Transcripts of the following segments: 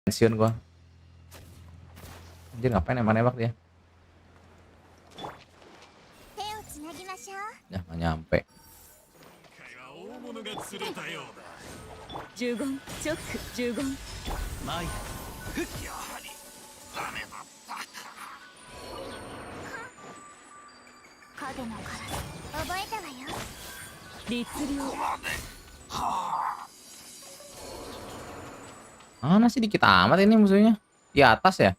pensiun gua. Anjir ngapain nembak dia? Ya nggak nyampe. Mana sih dikit amat ini musuhnya? Di atas ya?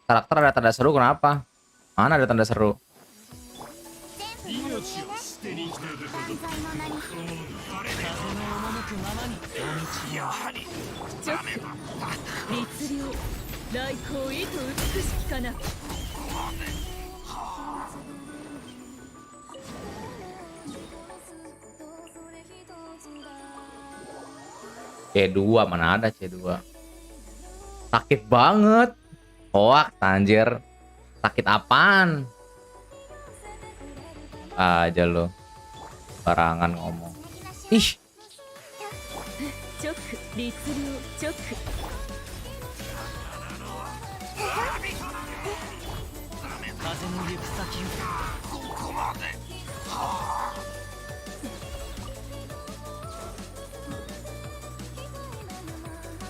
Karakter ada tanda seru kenapa? Mana ada tanda seru? C2 mana ada C2? Sakit banget. Hoak anjir. Sakit apaan? Aja lo. Barangan ngomong. Ih.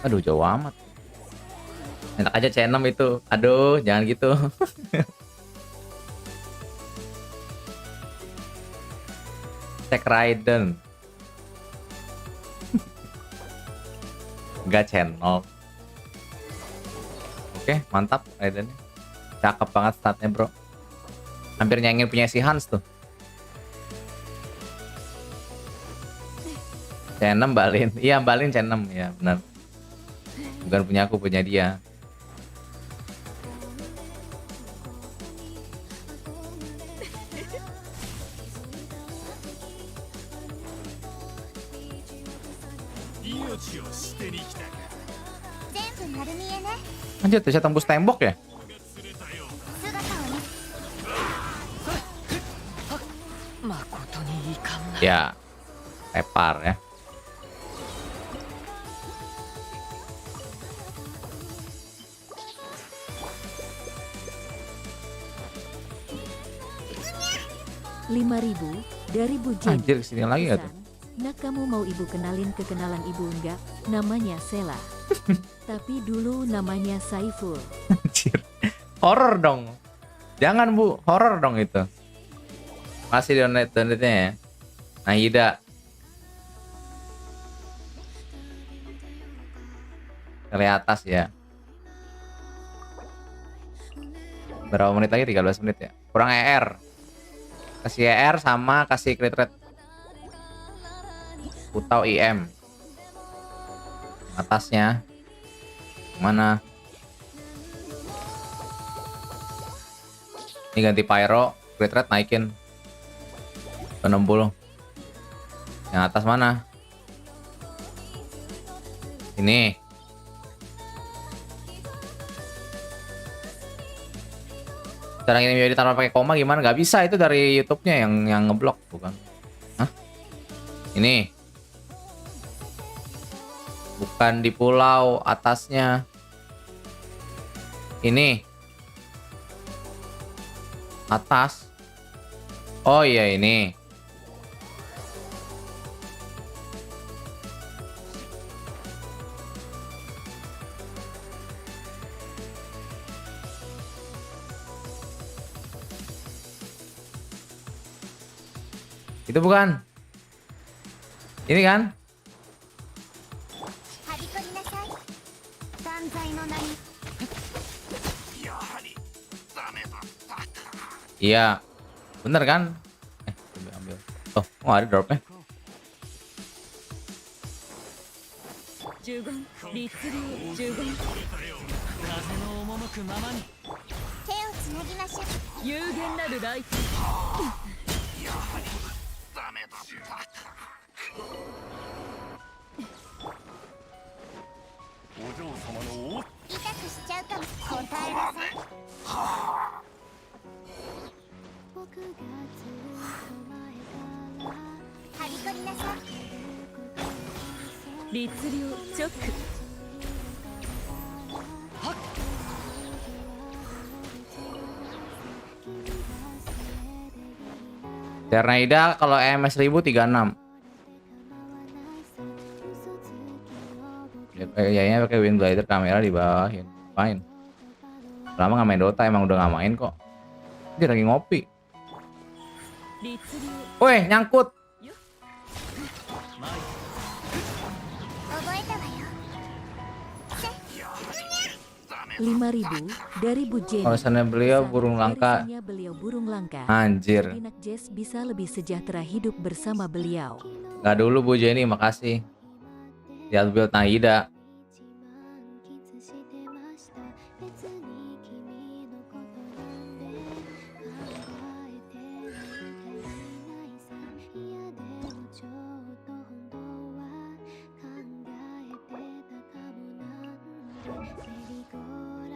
Aduh jauh amat. Enak aja C6 itu. Aduh jangan gitu. Cek Raiden. Enggak channel. Oke mantap Raidennya. Cakep banget statnya bro. Hampir nyengin punya si Hans tuh. C6 balin. Iya balin C6 ya benar. Bukan punya aku, punya dia. Anjir, bisa tembus tembok ya? Ya, tepar ya. Rp5.000 dari Bu Jenny. Anjir, kesini lagi gak tuh? Nah kamu mau ibu kenalin ke kenalan ibu enggak? Namanya Sela. Tapi dulu namanya Saiful. Anjir. Horor dong. Jangan Bu, horor dong itu. Masih donate-nya ya. Nahida. Dari atas ya. Berapa menit lagi? 13 menit ya. Kurang ER. Kasih ER sama kasih crit rate. Utau IM. Atasnya. Mana? Ini ganti pyro, crit rate naikin ke 60. Yang atas mana? Ini. Cara ini jadi tanpa pakai koma gimana? Gak bisa, itu dari YouTube-nya yang ngeblok bukan? Hah? Ini. Bukan di pulau atasnya. Ini. Atas. Oh iya ini. Itu bukan. Ini kan? Iya. Bener kan? Ambil. Oh, ada dropnya. 律令チョック Ternaida kalau EMS 1036. Kayaknya pakai wind glider, kamera di bawahin. Fine. Lama nggak main Dota, emang udah nggak main kok. Dia lagi ngopi. Woi, nyangkut. 5.000 dari Bu Jenny. Alasannya beliau burung langka. Alasannya beliau burung langka. Anjir. Tapi Nak Jess bisa lebih sejahtera hidup bersama beliau. Nggak dulu Bu Jenny, makasih. Lihat build Naida.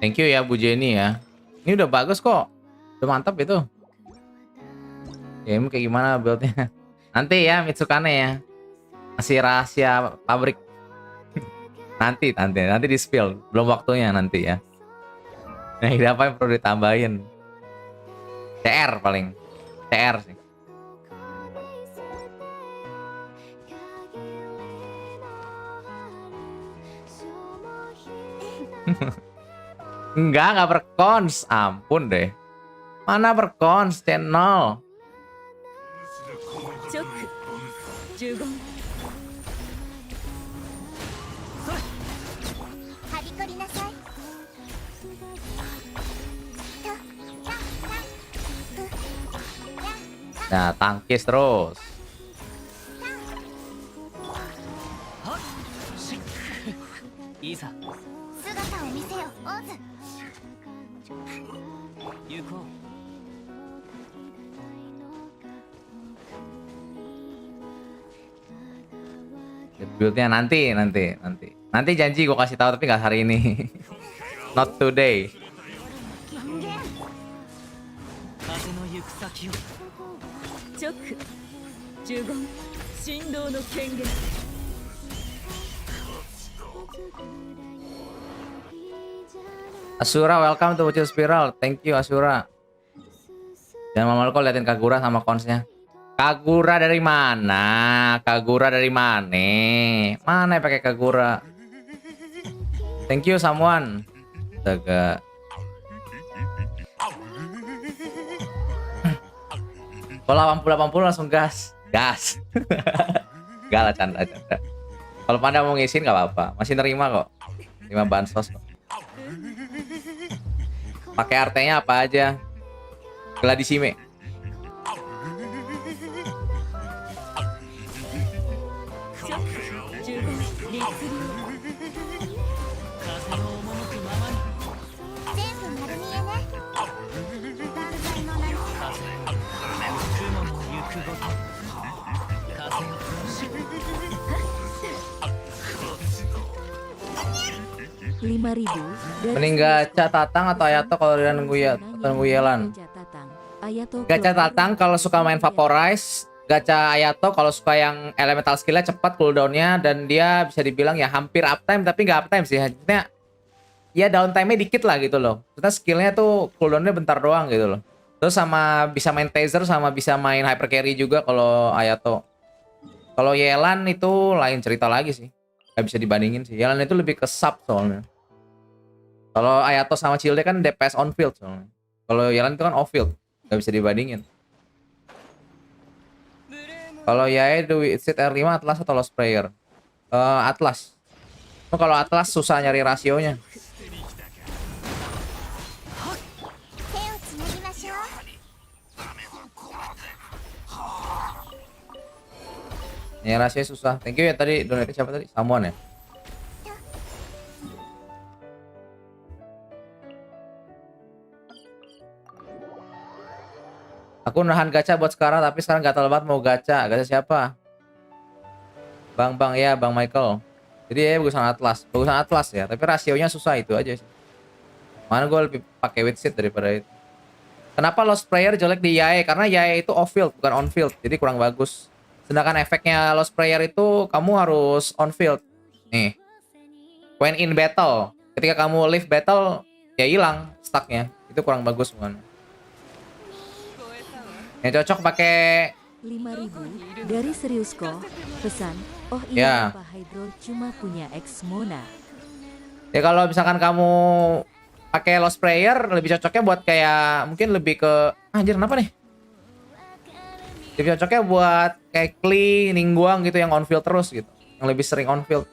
Thank you ya Bu Jenny ya. Ini udah bagus kok. Udah mantap itu. Ya ini kayak gimana buildnya. Nanti ya Mitsukane ya. Masih rahasia pabrik. nanti di spill. Belum waktunya nanti ya. Nah ini apa yang perlu ditambahin? TR paling. TR sih. Enggak berkons. Ampun deh. Mana berkons channel? Nah, tangkis terus. Buildnya nanti janji gue kasih tahu tapi nggak hari ini. Not today. Asura, welcome to Joki Spiral. Thank you Asura. Jangan malu kok liatin Kagura sama konsnya. Kagura dari mana? Kagura dari mana? Mana yang pakai Kagura? Thank you someone. Astaga. Kalau 80-80 langsung gas. Gas. Gak lah, canda. Kalau Panda mau ngisiin gak apa-apa. Masih nerima kok. Terima bansos kok. Pakai artenya apa aja. Gladisime. Mending gacha tatang atau Ayato kalau dia nunggu Yelan. Gacha tatang kalau suka main Vaporize, gacha Ayato kalau suka yang elemental skillnya cepat cooldownnya dan dia bisa dibilang ya hampir uptime tapi nggak uptime sih, hanya ya downtime-nya dikit lah gitu loh. Terus skillnya tuh cooldownnya bentar doang gitu loh. Terus sama bisa main taser sama bisa main hyper carry juga kalau Ayato. Kalau Yelan itu lain cerita lagi sih. Gak bisa dibandingin sih. Yelan itu lebih ke sub soalnya. Kalau Ayato sama Childe kan DPS on field soalnya. Kalau Yelan itu kan off field. Gak bisa dibandingin. Kalau Yae do Exit R5 Atlas atau Lost Prayer? Atlas. Kalau Atlas susah nyari rasionya. Ya rasanya susah. Thank you ya tadi donate siapa tadi? Samuan ya. Aku nahan gacha buat sekarang tapi sekarang gatal banget mau gacha. Gacha siapa? Bang ya, Bang Michael. Jadi ya bagusan Atlas ya. Tapi rasionya susah itu aja sih. Mana gue lebih pakai Witsit daripada itu. Kenapa Lost Prayer jelek di Yae? Karena Yae itu off field bukan on field. Jadi kurang bagus. Sedangkan efeknya Lost Prayer itu kamu harus on field. Nih, when in battle, ketika kamu leave battle, ya hilang stucknya. Itu kurang bagus bukan? Yang cocok pakai 5.000 dari serius kok. Pesan, oh ya. iya Pak Hydro cuma punya X Mona. Ya kalau misalkan kamu pakai lost prayer lebih cocoknya buat kayak mungkin lebih ke anjir kenapa nih? Lebih cocoknya buat kayak Klee, Ningguang gitu yang on field terus gitu. Yang lebih sering on field.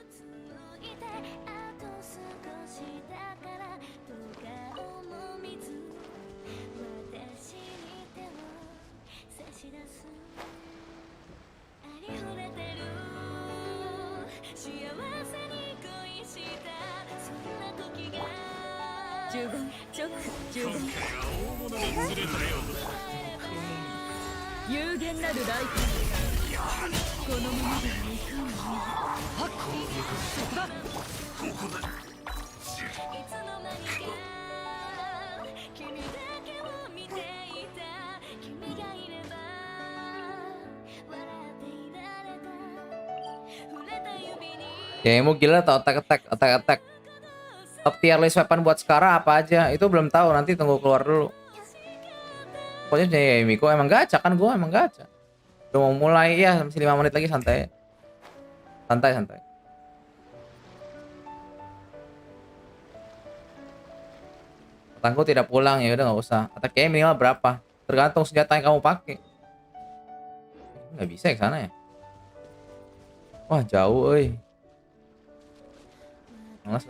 Ya emu gila atau attack. Top tier list weapon buat sekarang apa aja? Itu belum tahu, nanti tunggu keluar dulu. Pokoknya ya Miko emang gacha kan, gua emang gacha. Udah mau mulai ya, masih 5 menit lagi santai. Santai. Tetanggu tidak pulang ya udah nggak usah. Attack-nya minimal berapa? Tergantung senjata yang kamu pakai. Nggak bisa ke sana ya? Wah jauh, euy. Malas.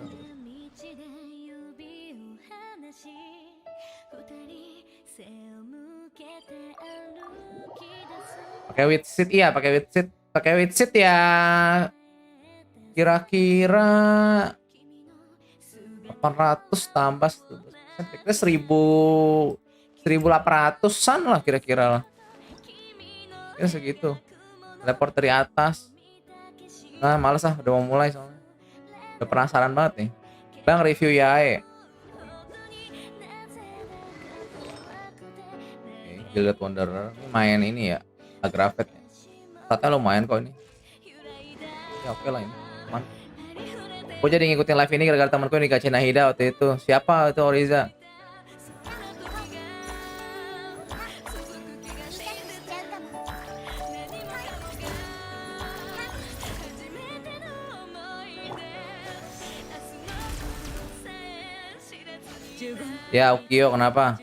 Pakai witsit iya, pakai witsit ya. Kira-kira 800 tambah 10%, kira-kira 1800-an lah kira-kira lah. Ya segitu. Teleport dari atas. Nah, males ah, udah mau mulai soalnya. Udah penasaran banget nih. Bang review ya. Gilded Wanderer ini main ini ya, Agrafet ya. Statnya lumayan kok ini. Ya oke lah ini. Aman. Gue jadi ngikutin live ini gara-gara temanku di Genshin Impact waktu itu. Siapa itu Oriza? Ya Ukio kenapa?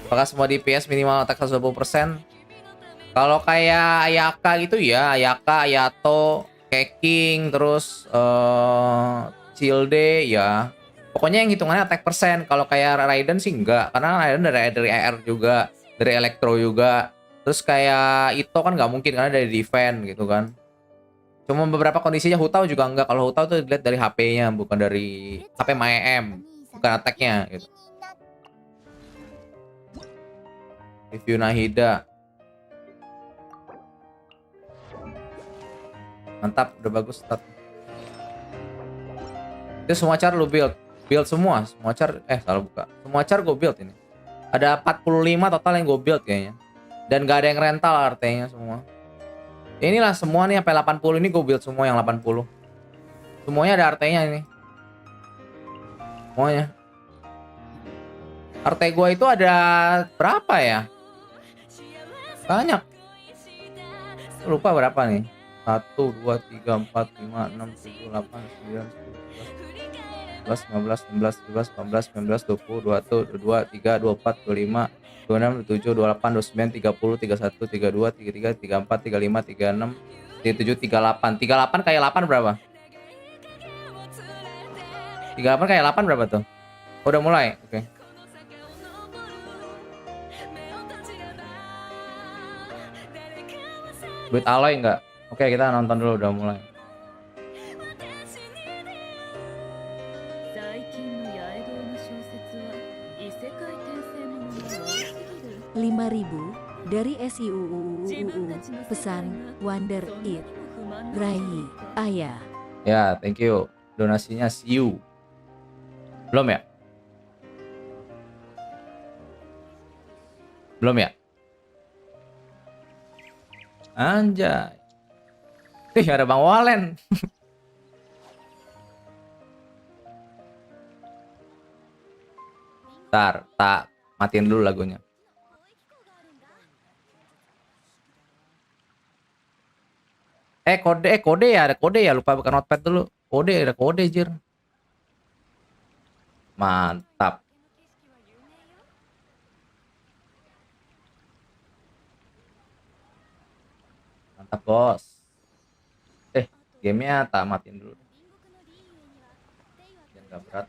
Apakah semua DPS minimal attack 120%? Kalau kayak Ayaka gitu ya, Ayaka, Ayato, Keking, terus Childe ya. Pokoknya yang hitungannya attack persen. Kalau kayak Raiden sih enggak, karena Raiden dari AR juga, dari Elektro juga. Terus kayak Ito kan nggak mungkin karena dari defense gitu kan. Cuma beberapa kondisinya Hutao juga enggak. Kalau Hutao tuh dilihat dari HP-nya, bukan dari HP MAM, bukan attack-nya gitu. Review Nahida. Mantap, udah bagus stat. Itu semua char lu build semua char, salah buka. Semua char gue build ini. Ada 45 total yang gue build kayaknya. Dan gak ada yang rental artinya semua. Inilah semua nih sampai 80 ini gue build semua yang 80. Semuanya ada artinya ini. Semuanya. Arte gue itu ada berapa ya? Banyak. Lupa berapa nih? 1, 2, 3, 4, 5, 6, 7, 8, 9, 10, 11, 15, 16, 17, 18, 19, 20, 21, 22, 23, 24, 25, 26, 27, 28, 29, 30, 31, 32, 33, 34, 35, 36, 37, 38. 38 kayak 8 berapa? 38 kayak 8 berapa tuh? Oh, udah mulai. Oke. Duit alloy enggak? Oke, kita nonton dulu udah mulai. Rp5.000 dari SIUUUUU. Pesan Wonder It. Rai Ayah. Ya, thank you. Donasinya see you. Belum ya? Belum ya? Anjay. Ih, ada Bang Walen. Ntar, tak matiin dulu lagunya. Kode ya, ada kode ya, lupa buka notepad dulu. Ada kode, jir. Mantap. Mantap, bos. Gamenya tak matiin dulu. Biar nggak berat.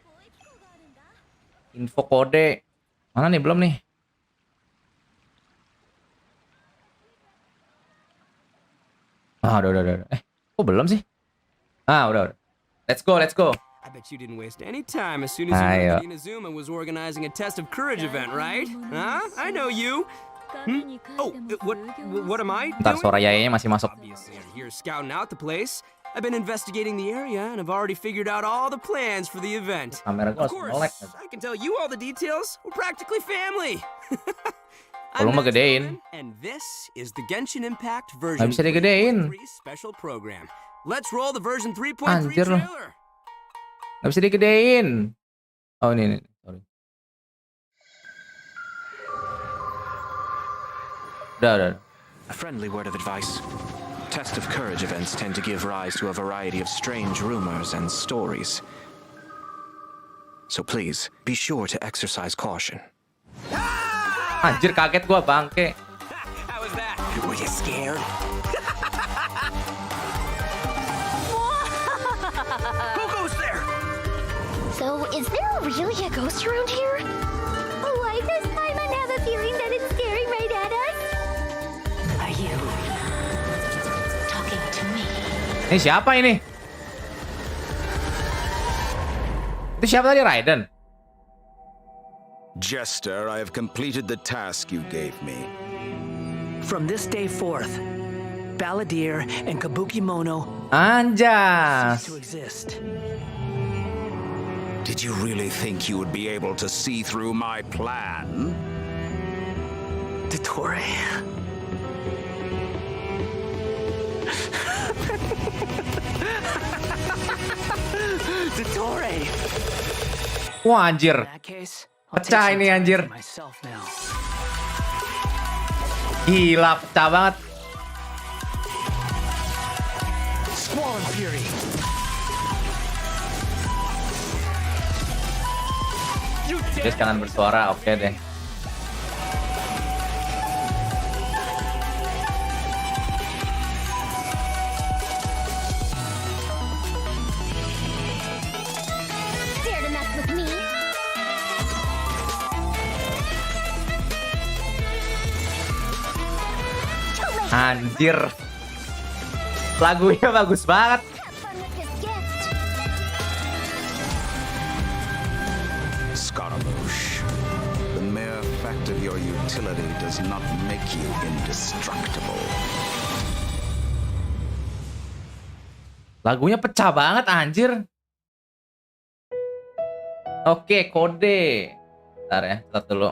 Info kode. Mana nih, belum nih? Udah. Kok belum sih? Udah. Let's go. I bet you didn't waste any time as soon as you heard that Inazuma was organizing a test of courage event, right? Huh? I know you. Oh, what am I Ntar doing? suara Yayanya masih masuk. Obviously, I'm here scouting out the place. I've been investigating the area and I've already figured out all the plans for the event. Kamera gua Of langsung course, melek. I can tell you all the details. We're practically family. Kalau mah gedein. And this is the Genshin Impact version Nggak bisa digedein. 3.3 special program. Let's roll the version 3.3 Anjir loh. trailer. Nggak bisa digedein. Oh, ini. Sorry. Udah. A friendly word of advice. Test of courage events tend to give rise to a variety of strange rumors and stories. So please, be sure to exercise caution. Anjir, kaget gua, bangke. How was that? Were you scared? Who goes there? So, is there really a ghost around here? Why does Paimon have a feeling that it's staring right at us? Are you talking to me? Ini siapa ini? Itu siapa tadi, Raiden? Jester, I have completed the task you gave me. From this day forth, Balladeer and Kabukimono Anjas. to exist. Did you really think you would be able to see through my plan? Dottore. Dottore. Wah, anjir. In that case, I'll take Pecah some ini, time anjir. for myself now. Gila, pecah banget. Squall and Fury. Guys, jangan bersuara, oke deh. Dare to mess with me? Anjir. Lagunya bagus banget. Have fun with this gift. Scaramouche, the mere fact of your utility does not make you indestructible. Lagunya pecah banget, anjir. Oke, kode. Bentar ya, catat dulu.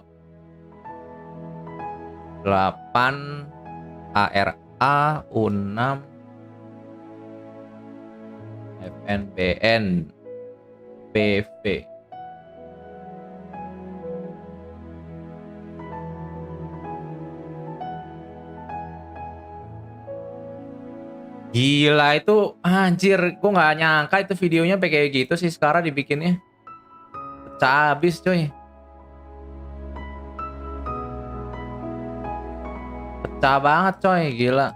8 ARA U6 FNBN PV. Gila itu, anjir, gue nggak nyangka itu videonya kayak gitu sih sekarang dibikinnya. Pecah habis coy. Pecah banget coy, gila.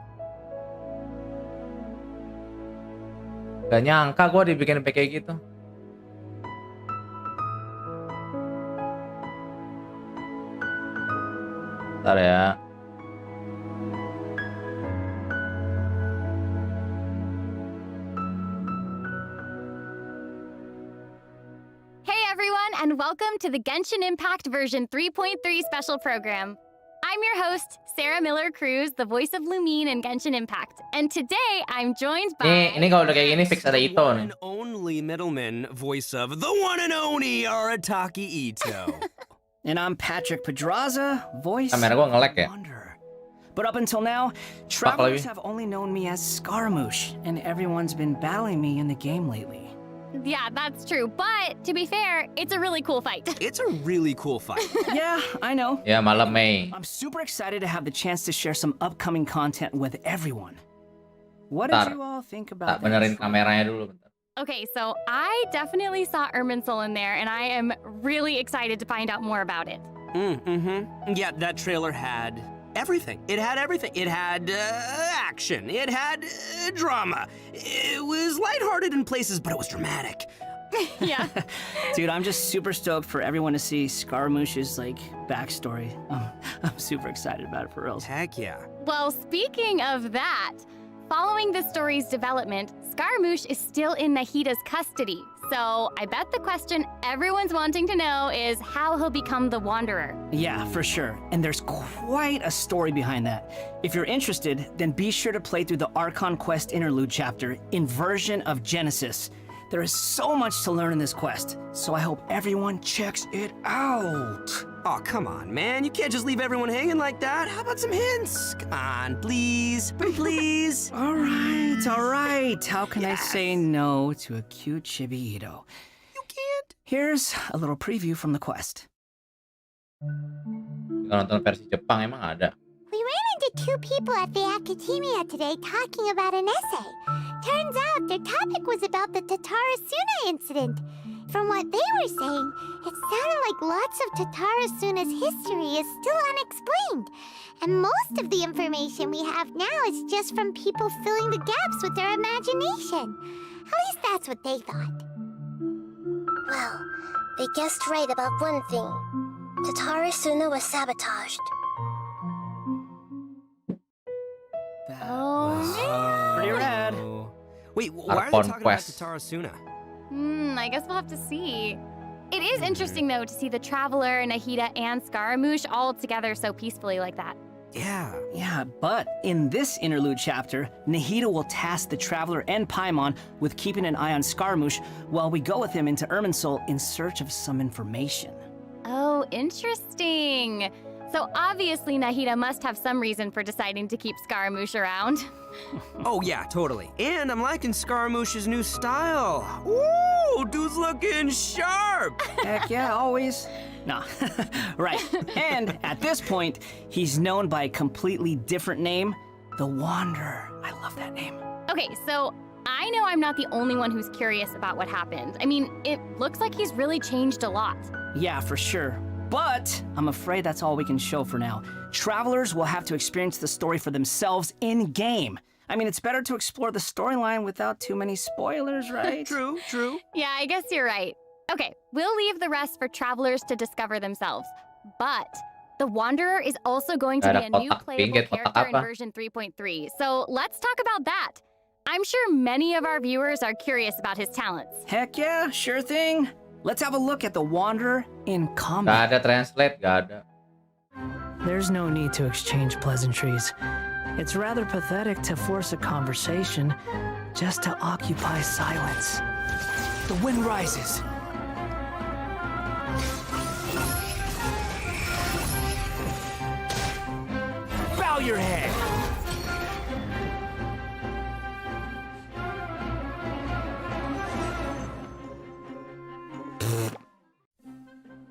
Gak nyangka gue dibikin kayak gitu. Bentar ya. Hey everyone, and welcome to the Genshin Impact version 3.3 special program. I'm your host, Sarah Miller Cruz, the voice of Lumine in Genshin Impact. And today I'm joined by... Ini kalau udah kayak gini fix ada The Ito one nih. and only middleman voice of the one and only Arataki Ito. And I'm Patrick Pedraza, voice Kamera gua nge-lag ya? of Wonder. But up until now, travelers have only known me as Scaramouche, and everyone's been battling me in the game lately. Yeah, that's true. But to be fair, it's a really cool fight. It's a really cool fight. Yeah, I know. Ya malam Mei. I'm super excited to have the chance to share some upcoming content with everyone. What did you all think about Tak benerin that? kameranya dulu bentar. Okay, so I definitely saw Irminsul in there, and I am really excited to find out more about it. Yeah, that trailer had everything. It had everything. It had action. It had drama. It was lighthearted in places, but it was dramatic. Yeah. Dude, I'm just super stoked for everyone to see Scaramouche's backstory. I'm super excited about it for real. Heck yeah. Well, speaking of that, following the story's development, Scaramouche is still in Nahida's custody. So I bet the question everyone's wanting to know is how he'll become the Wanderer. Yeah, for sure. And there's quite a story behind that. If you're interested, then be sure to play through the Archon Quest interlude chapter in version of Genesis. There is so much to learn in this quest, so I hope everyone checks it out. Oh, come on, man. You can't just leave everyone hanging like that. How about some hints? Come on, please. Please. All right. How can I say no to a cute chibi-ito? You can't. Here's a little preview from the quest. Kalau nonton versi Jepang emang ada. We ran into two people at the academia today talking about an essay. Turns out their topic was about the Tatarasuna incident. From what they were saying, it sounded like lots of Tatarasuna's history is still unexplained. And most of the information we have now is just from people filling the gaps with their imagination. At least that's what they thought. Well, they guessed right about one thing. Tatarasuna was sabotaged. Oh, man. Pretty rad. Wait, why are they Archon talking Quest. about Tatarasuna? I guess we'll have to see. It is interesting, though, to see the Traveler, Nahida, and Scaramouche all together so peacefully like that. Yeah, but in this interlude chapter, Nahida will task the Traveler and Paimon with keeping an eye on Scaramouche while we go with him into Irminsul in search of some information. Oh, interesting. So obviously Nahida must have some reason for deciding to keep Scaramouche around. Oh, yeah, totally. And I'm liking Scaramouche's new style. Ooh, dude's looking sharp. Heck yeah, always. Nah, right. And at this point, he's known by a completely different name, the Wanderer. I love that name. Okay, so I know I'm not the only one who's curious about what happened. I mean, it looks like he's really changed a lot. Yeah, for sure. But I'm afraid that's all we can show for now. Travelers will have to experience the story for themselves in-game. I mean, it's better to explore the storyline without too many spoilers, right? True. Yeah, I guess you're right. Okay, we'll leave the rest for travelers to discover themselves. But the Wanderer is also going to be a new playable character in version 3.3. So let's talk about that. I'm sure many of our viewers are curious about his talents. Heck yeah, sure thing. Let's have a look at the Wanderer in Gak combat. ada translate, gak ada. There's no need to exchange pleasantries. It's rather pathetic to force a conversation just to occupy silence. The wind rises. Bow your head.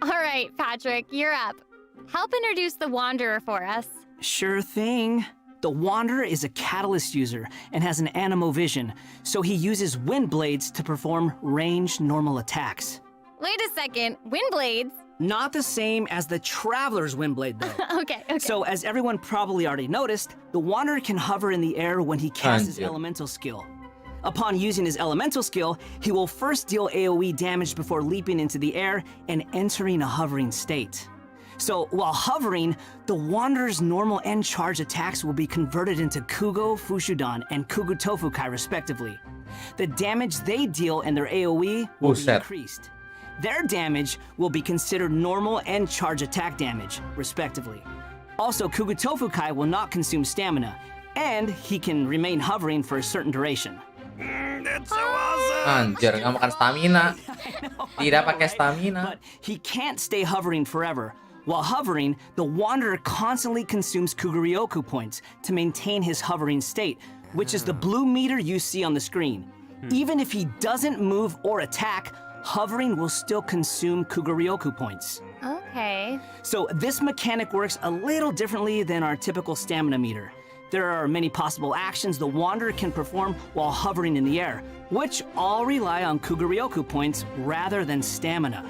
All right, Patrick, you're up. Help introduce the Wanderer for us. Sure thing. The Wanderer is a catalyst user and has an animo vision, so he uses wind blades to perform ranged normal attacks. Wait a second, wind blades? Not the same as the Traveler's wind blade, though. Okay. So, as everyone probably already noticed, the Wanderer can hover in the air when he casts his Anjir. elemental skill. Upon using his elemental skill, he will first deal AoE damage before leaping into the air and entering a hovering state. So, while hovering, the Wanderer's normal and charge attacks will be converted into Kugo Fushudan and Kugo Tofukai, respectively. The damage they deal and their AoE will be Buset. increased. Their damage will be considered normal and charge attack damage, respectively. Also, Kugo Tofukai will not consume stamina, and he can remain hovering for a certain duration. That's so awesome. Anjir, nggak makan stamina. Tidak pakai stamina. But he can't stay hovering forever. While hovering, the wanderer constantly consumes Kuguryoku points to maintain his hovering state, which is the blue meter you see on the screen. Even if he doesn't move or attack, hovering will still consume Kuguryoku points. Okay. So this mechanic works a little differently than our typical stamina meter. There are many possible actions the wanderer can perform while hovering in the air, which all rely on Kuguryoku points rather than stamina.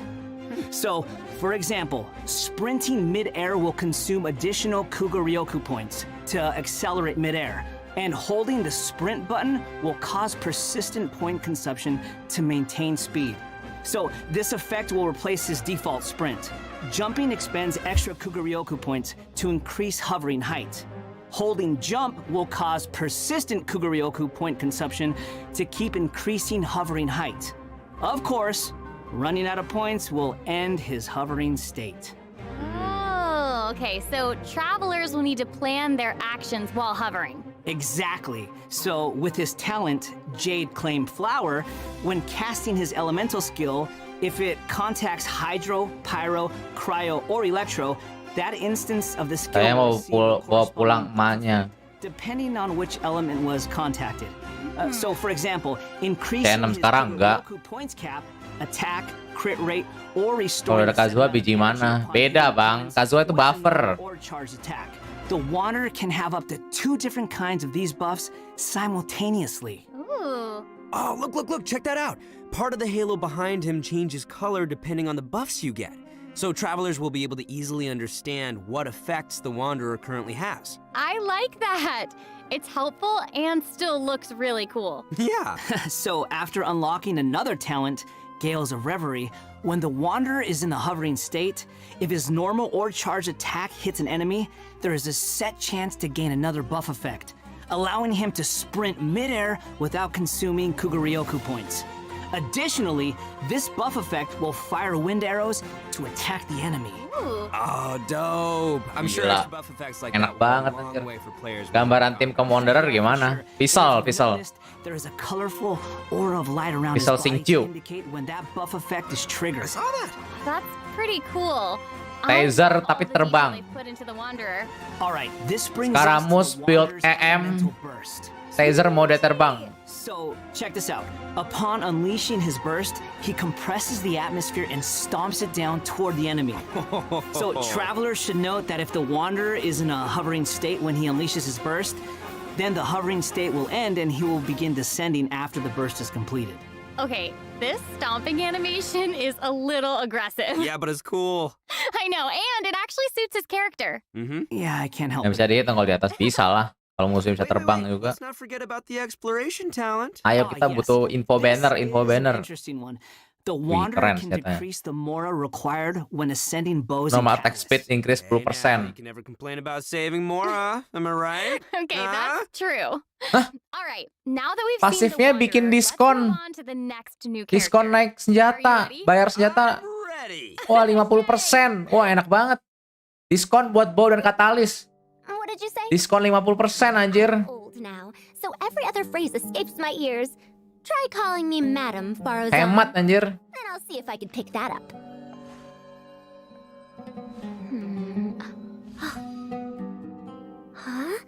So, for example, sprinting mid-air will consume additional Kuguryoku points to accelerate mid-air, and holding the sprint button will cause persistent point consumption to maintain speed. So this effect will replace his default sprint. Jumping expends extra Kuguryoku points to increase hovering height. Holding jump will cause persistent Kuguryoku point consumption to keep increasing hovering height. Of course, running out of points will end his hovering state. Oh, okay. So travelers will need to plan their actions while hovering. Exactly. So with his talent, Jade Claim Flower, when casting his elemental skill, if it contacts Hydro, Pyro, Cryo, or Electro, that instance of the skill Saya mau will receive bawa pulang emaknya. depending on which element was contacted. So for example, increasing T6 his sekarang enggak. Kuguryoku points cap, attack, crit rate, or Kalau restore ada Kazuha biji mana? Beda bang, Kazuha itu buffer. or charged attack. The wanderer can have up to 2 different kinds of these buffs simultaneously. Ooh. Oh, look, check that out. Part of the halo behind him changes color depending on the buffs you get. So travelers will be able to easily understand what effects the Wanderer currently has. I like that. It's helpful and still looks really cool. Yeah. So after unlocking another talent, Gales of Reverie, when the Wanderer is in the hovering state, if his normal or charged attack hits an enemy, there is a set chance to gain another buff effect, allowing him to sprint midair without consuming Kuguryoku points. Additionally, this buff effect will fire wind arrows to attack the enemy. Ooh. Oh, dope. I'm sure Gila. there's buff effects like Enak that banget go a long anjir. way for players. Gambaran tim Commanderer gimana? Pisau. There is a colorful aura of light around his Pisau body Xingqiu. to indicate when that buff effect is triggered. I saw that. That's pretty cool. Taser I love all tapi the detail terbang. they put into the Wanderer. All right, this brings SCARAMOUCHE us to the build Wanderer's EM. elemental burst. Taser mode terbang. So, check this out. Upon unleashing his burst, he compresses the atmosphere and stomps it down toward the enemy. So, travelers should note that if the Wanderer is in a hovering state when he unleashes his burst, then the hovering state will end and he will begin descending after the burst is completed. Okay, this stomping animation is a little aggressive. Yeah, but it's cool. I know, and it actually suits his character. Mm-hmm. Yeah, I can't help Yang it. bisa dihitung kalau di atas bisa lah. Kalau musuh bisa terbang juga. Let's not forget about the exploration talent. Ayo kita yes. butuh info banner, This info is an banner. interesting one. The Wanderer keren can senjatanya. decrease the mora required when ascending bows and Normal attack speed catalysts. increase Hey, now, 10%. you can never complain about saving Mora. Am I right? Okay, Huh? that's true. Hah? All right, now that we've Pasifnya seen the bikin Wanderer, diskon. let's move on to the next new Diskon character. naik senjata, Are you ready? bayar senjata. I'm ready. Wah 50%. Wah enak banget. Diskon buat bow dan katalis. What did you say? Diskon 50% anjir. Old now, so every other phrase escapes my ears. Try calling me Madam Farozan, Hemat anjir. and I'll see if I can pick that up. Huh?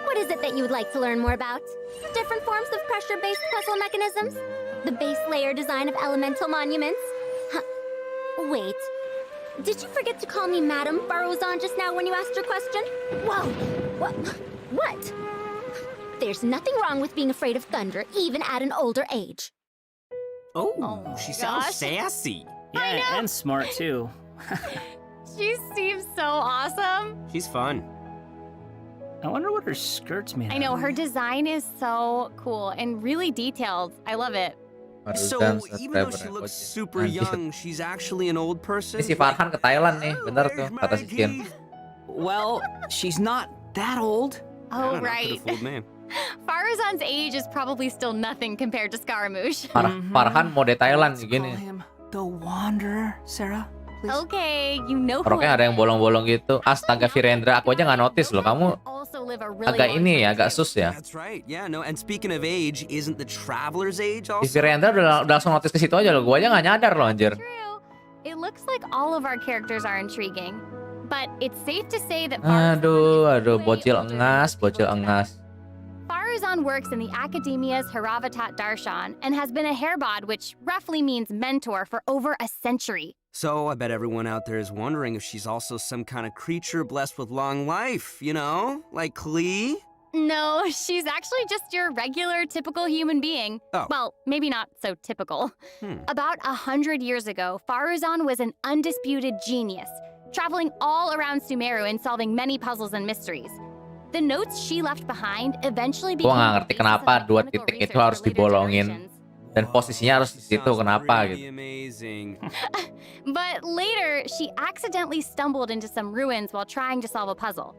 What is it that you would like to learn more about? Different forms of pressure-based puzzle mechanisms? The base layer design of elemental monuments? Huh. Wait. Did you forget to call me Madam Farozan just now when you asked your question? Whoa! What? There's nothing wrong with being afraid of thunder, even at an older age. Oh, she sounds gosh. sassy. Yeah, and smart too. She seems so awesome. She's fun. I wonder what her skirt's made I out know, of. her design is so cool and really detailed. I love it. So, even though she looks super young, she's actually an old person. Ini si Farhan ke Thailand nih, bener tuh kata si Jin. Well, she's not that old. Oh, right. Could have fooled me. Faruzan's age is probably still nothing compared to Scaramouche. Farhan mode Thailand Let's gini. call him the Wanderer, Sarah. Please. Okay, you know who Roknya ada yang bolong-bolong gitu. Astaga Virendra, aku aja nggak notice loh. Kamu also live a really agak long ini ya, time, agak too. sus ya. That's right. Yeah, no. And speaking of age, isn't the traveler's age Di also? Virendra udah langsung notice ke situ aja loh. Gua aja nggak nyadar loh anjir. True. It looks like all of our characters are intriguing, but it's safe to say that Faruzan Aduh, is way bocil older than engas, people bocil expect. engas. Faruzan works in the academia's Haravatat Darshan and has been a hairbod, which roughly means mentor, for over a century. So I bet everyone out there is wondering if she's also some kind of creature blessed with long life, you know? Like Klee? No, she's actually just your regular, typical human being. Oh. Well, maybe not so typical. About 100 years ago, Faruzan was an undisputed genius, traveling all around Sumeru and solving many puzzles and mysteries. The notes she left behind eventually became Gua nggak the ngerti basis of kenapa the dua clinical titik itu research harus for later dibolongin generations. dan posisinya harus di situ. Sounds Kenapa pretty gitu? amazing. But later, she accidentally stumbled into some ruins while trying to solve a puzzle.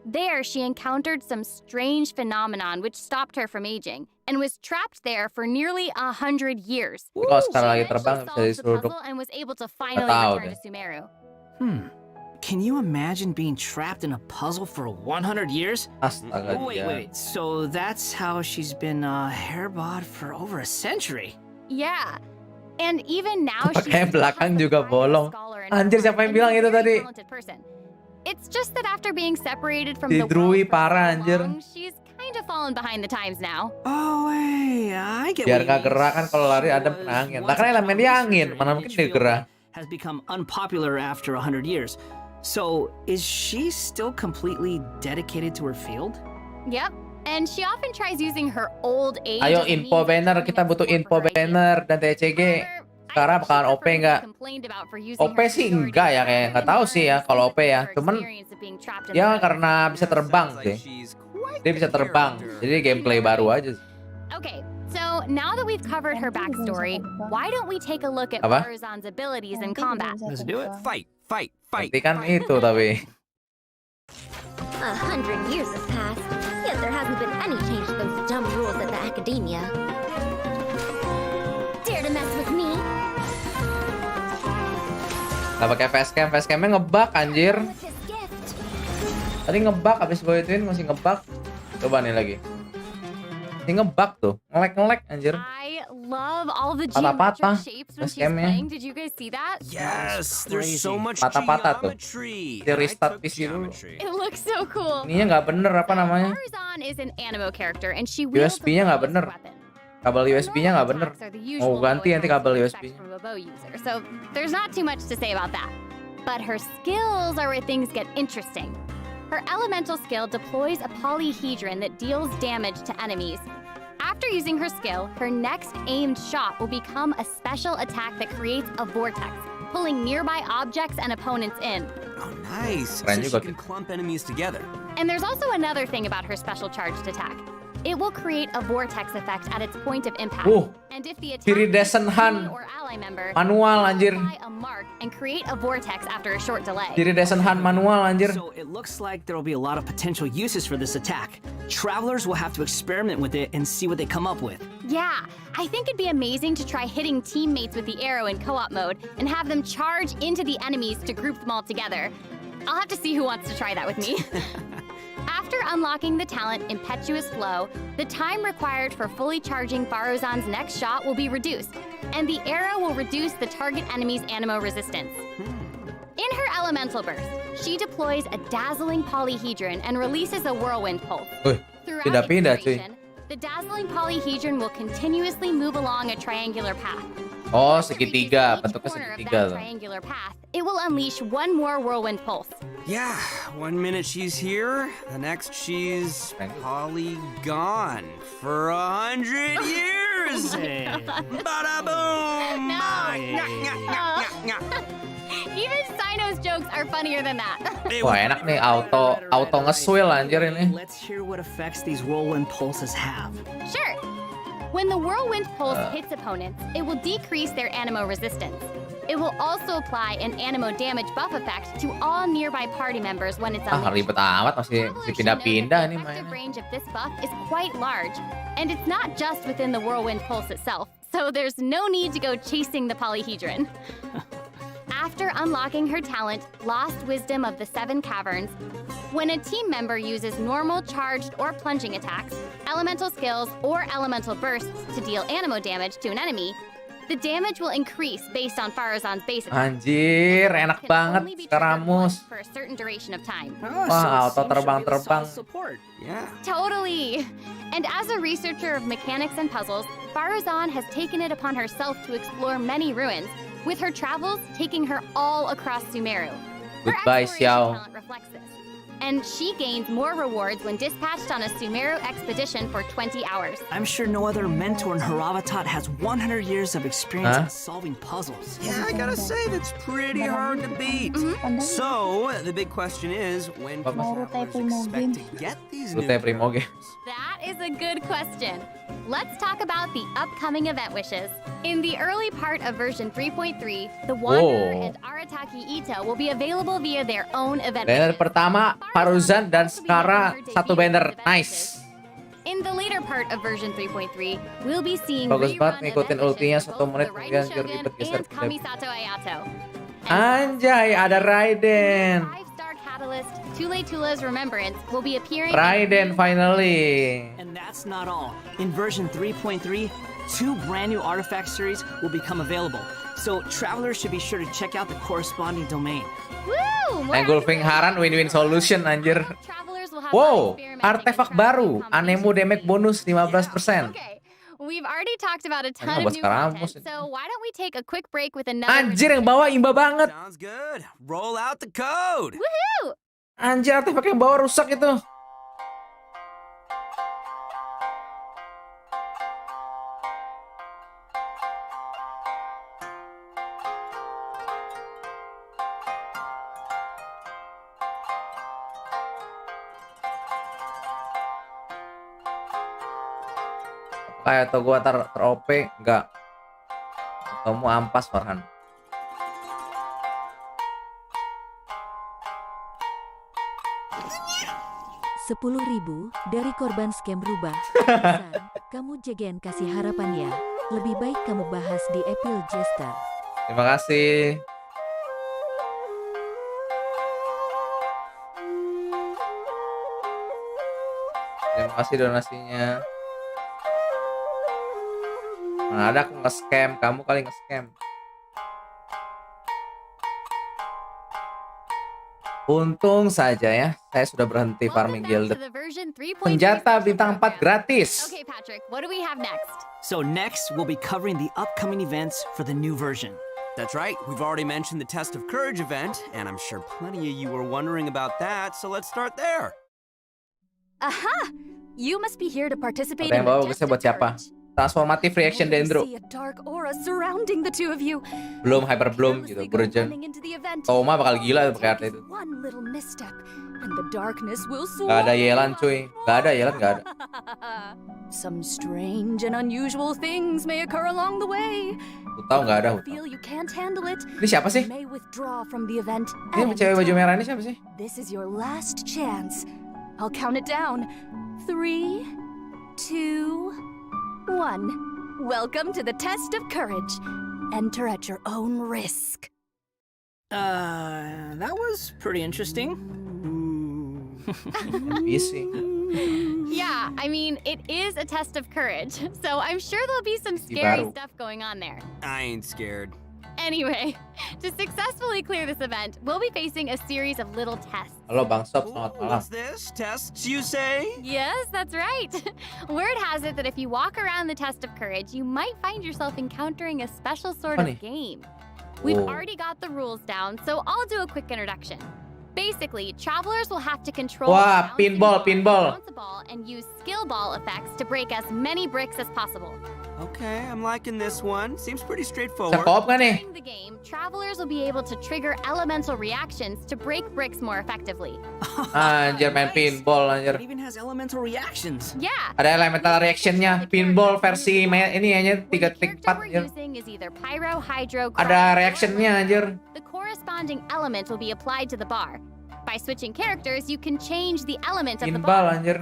There, she encountered some strange phenomenon which stopped her from aging, and was trapped there for nearly 100 years. Kalau sekarang lagi She terbang eventually bisa solved the diseruduk. puzzle and was able to finally tahu return deh. to Sumeru. Can you imagine being trapped in a puzzle for 100 years? Astaga dia. Wait. So that's how she's been hairbod for over a century. Yeah. And even now, she's Pakai belakang the juga finest bolong. scholar in Anjir, her siapa yang field and bilang is a itu very tadi? talented person. It's just that after being separated from Si the Drui world for parah, so anjir. long, she's kind of fallen behind the times now. Oh, hey, I get Biar what nggak you mean. gerah kan kalau lari ada Was kena angin. once Lah kan a elemen dia top angin, researcher mana in mungkin niche dia field gerah. has become unpopular after 100 years. So, is she still completely dedicated to her field? Yep. And she often tries using her old age. Ayo as a info means of banner, turning kita up butuh support info for her ideas. banner dan TCG. However, Sekarang I think bakalan she OP preferred to be nggak? complained about for using OP her sih seniority enggak ya, kayak rather nggak than tahu her sih ya kalau OP ya. her Cuman experience of being trapped in dia the woods. karena bisa terbang Sounds sih. like she's quite Dia bisa the terbang. character. Jadi gameplay baru aja sih. Okay, so now that we've covered her backstory, why don't we take a look at Apa? Faruzan's abilities in combat? Let's do it. Fight. Nanti kan itu tapi 100 years have passed, yet there hasn't been any change to those dumb rules at the academia. Dare to mess with me? nggak pakai facecamnya ngebug anjir. With his gift. Tadi ngebug abis gue ituin masih ngebug. Coba nih lagi. Masih ngebug tuh, ngelek anjir. I love all the Patah-patah geometric shapes when she's facecamnya. playing. Did you guys see that? Yes, there's so much Patah-patah tuh. geometry. Dia restart I took PC dulu. geometry. It looks so cool. Ininya nggak bener apa namanya? Faruzan is an animo character and she wields USB-nya a nggak bow as bener. a weapon. Kabel Her USB-nya normal nggak bener. attacks are the Mau usual ganti bow nanti attacks kabel you'd expect USB-nya. from a bow user. So there's not too much to say about that. But her skills are where things get interesting. Her elemental skill deploys a polyhedron that deals damage to enemies. After using her skill, her next aimed shot will become a special attack that creates a vortex, pulling nearby objects and opponents in. Oh, nice. Keren So she juga can tuh. clump enemies together. And there's also another thing about her special charged attack. It will create a vortex effect at its point of impact. And if the attack Iridescent hits Han. an enemy or ally member, Manual, it will anjir. apply a mark and create a vortex after a short delay. Diri desenhan manual anjir. So it looks like there will be a lot of potential uses for this attack. Travelers will have to experiment with it and see what they come up with. Yeah, I think it'd be amazing to try hitting teammates with the arrow in co-op mode and have them charge into the enemies to group them all together. I'll have to see who wants to try that with me. After unlocking the talent Impetuous Flow, the time required for fully charging Faruzan's next shot will be reduced, and the arrow will reduce the target enemy's animo resistance. In her elemental burst, she deploys a dazzling polyhedron and releases a whirlwind pulse. Throughout pindah-pindah, its cuy. duration, the dazzling polyhedron will continuously move along a triangular path. Oh, After reaching segitiga, each bentuknya corner of segitiga that tuh. triangular path, it will unleash one more whirlwind pulse. Yeah, 1 minute she's here, the next she's probably gone for 100 years. Hey. Bada boom! No. Nyah, nyah, nyah, nyah, nyah. Even Sino's jokes are funnier than that. Wah, enak nih auto nge-swill anjir ini. Let's hear what effects these whirlwind pulses have. Sure. When the whirlwind pulse hits opponents, it will decrease their animo resistance. It will also apply an animo damage buff effect to all nearby party members when it's Ah, unleashed. ribet amat masih Travelers should know that pindah-pindah the nih effective mainnya. range of this buff is quite large, and it's not just within the whirlwind pulse itself, so there's no need to go chasing the polyhedron. After unlocking her talent, Lost Wisdom of the Seven Caverns, when a team member uses normal, charged, or plunging attacks, elemental skills, or elemental bursts to deal anemo damage to an enemy, the damage will increase based on Farazan's base attack. Anjir, enak Can banget only be triggered Skaramus. once for a certain duration of time. Wah, auto terbang-terbang. Support. Yeah. Totally! And as a researcher of mechanics and puzzles, Farazan has taken it upon herself to explore many ruins, with her travels taking her all across Sumeru. Her Goodbye, exploration Xiao. talent reflects this. And she gains more rewards when dispatched on a Sumeru expedition for 20 hours. I'm sure no other mentor in Haravatat has 100 years of experience in solving puzzles. Yeah, I gotta say, that's pretty hard to beat. So, the big question is, when can travelers expect to get these new Rute Primo Game. That is a good question. Let's talk about the upcoming event wishes. In the early part of version 3.3, the Wanderer Whoa. and Arataki Ito will be available via their own event Banner wishes. pertama, Faruzan dan Also be Skara given her satu debut banner. event Nice. wishes. In the later part of version 3.3, we'll be seeing Bagus banget rerun ngikutin event ultinya wishes 1 for both menit the Raiden kemudian biar Shogun ribet geser and ke Kamisato Ayato. Anjay, ada Raiden. 5-star catalyst Tule Tula's Remembrance will be appearing. Raiden finally. And that's not all. In version 3.3, 2 brand new artifact series will become available. So travelers should be sure to check out the corresponding domain. Woo! More Engulfing Haran win-win solution anjir. Travelers will have Wow, fun experimenting artefak and trying baru, new combinations Anemo of damage these. bonus 15%. Okay, we've already talked about a ton Emang of buat new Skaramus content, ini. so why don't we take a quick break with another. Anjir, yang bawa imba banget. Sounds good. Roll out the code. Woohoo! Anjir, artefak yang bawa rusak itu. Kayak atau gua ter-OP enggak. Kamu ampas Farhan. Rp10.000 dari korban scam rubah. Pesan, kamu jagain kasih harapan ya. Lebih baik kamu bahas di Epil Jester. Terima kasih. Terima kasih donasinya. Mana ada aku nge-scam, kamu kali nge-scam. Untung saja ya, saya sudah berhenti farming Welcome back gilded. to the version 3.3 Senjata special bintang 4 program. gratis. Okay, Patrick, what do we have next? So next, we'll be covering the upcoming events for the new version. That's right. We've already mentioned the Test of Courage event, and I'm sure plenty of you were wondering about that, so let's start there. Aha! You must be here to participate Ada yang in bawa the bagusnya test buat of siapa? courage. Transformative reaction I Dendro. see a dark aura surrounding the two of you. Belum hyper bloom gitu, Carelessly go Burgeon. running into the event. Toma bakal gila pakai art Take itu. one little misstep, and the darkness will Gak ada swallow Yelan you cuy. Gak ada Yelan, gak ada. up. Some strange and unusual things may occur along the way. Aku tahu gak ada. If you feel you can't handle it, Ini siapa sih? you may withdraw from the event. Ini at cewek any baju time. merah ini siapa sih? This is your last chance. I'll count it down. 3, 2, 1. Welcome to the test of courage. Enter at your own risk. That was pretty interesting. NPC. Yeah, I mean, it is a test of courage, so I'm sure there'll be some Di scary baru. stuff going on there. I ain't scared. Anyway, to successfully clear this event, we'll be facing a series of little tests. Halo Bang Sob, Ooh, selamat malam. what's this? Tests, you say? Yes, that's right. Word has it that if you walk around the test of courage, you might find yourself encountering a special sort Apa nih? of game. We've Oh. already got the rules down, so I'll do a quick introduction. Basically, travelers will have to control Wah, a bouncing pinball, bar, pinball. bounce a ball, and use skill ball effects to break as many bricks as possible. Okay, I'm liking this one. Seems pretty Bisa straightforward. co-op gak nih? During the game, travelers will be able to trigger elemental reactions to break bricks more effectively. Anjir main pinball anjir. It even has elemental reactions. Yeah. Ada elemental reactionnya, pinball versi ini aja When the 3 klik character 4 we're anjir. using is either pyro, hydro, Ada cryo, or reactionnya anjir. the corresponding element will be applied to the bar. By switching characters, you can change the element of the Pinball bar. anjir.